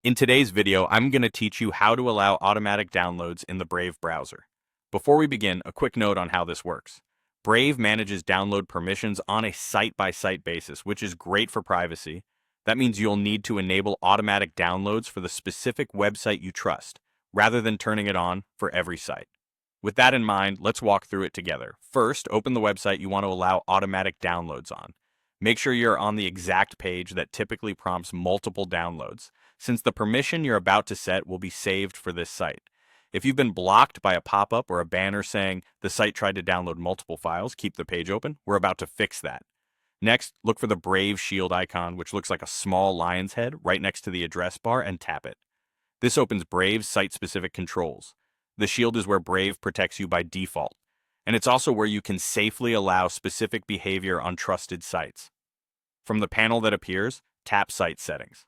In today's video, I'm going to teach you how to allow automatic downloads in the Brave browser. Before we begin, a quick note on how this works. Brave manages download permissions on a site-by-site basis, which is great for privacy. That means you'll need to enable automatic downloads for the specific website you trust, rather than turning it on for every site. With that in mind, let's walk through it together. First, open the website you want to allow automatic downloads on. Make sure you're on the exact page that typically prompts multiple downloads, since the permission you're about to set will be saved for this site. If you've been blocked by a pop-up or a banner saying the site tried to download multiple files, keep the page open. We're about to fix that. Next, look for the Brave Shield icon, which looks like a small lion's head right next to the address bar, and tap it. This opens Brave's site-specific controls. The shield is where Brave protects you by default, and it's also where you can safely allow specific behavior on trusted sites. From the panel that appears, tap Site Settings.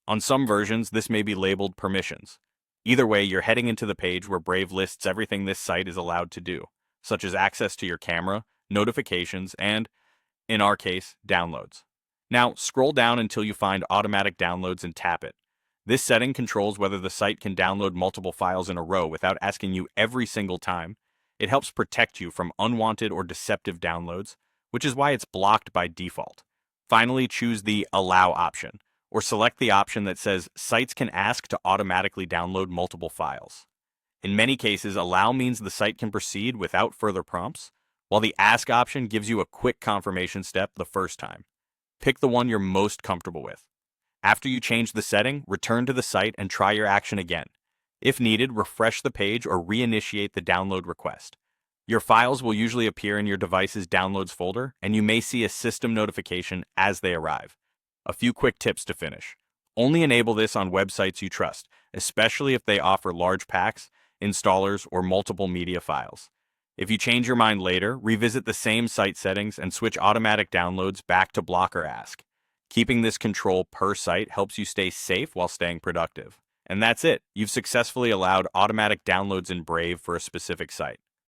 On some versions, this may be labeled Permissions. Either way, you're heading into the page where Brave lists everything this site is allowed to do, such as access to your camera, notifications, and, in our case, downloads. Now, scroll down until you find Automatic Downloads and tap it. This setting controls whether the site can download multiple files in a row without asking you every single time. It helps protect you from unwanted or deceptive downloads, which is why it's blocked by default. Finally, choose the Allow option, or select the option that says sites can ask to automatically download multiple files. In many cases, Allow means the site can proceed without further prompts, while the Ask option gives you a quick confirmation step the first time. Pick the one you're most comfortable with. After you change the setting, return to the site and try your action again. If needed, refresh the page or reinitiate the download request. Your files will usually appear in your device's Downloads folder, and you may see a system notification as they arrive. A few quick tips to finish. Only enable this on websites you trust, especially if they offer large packs, installers, or multiple media files. If you change your mind later, revisit the same site settings and switch automatic downloads back to Block or Ask. Keeping this control per site helps you stay safe while staying productive. And that's it. You've successfully allowed automatic downloads in Brave for a specific site.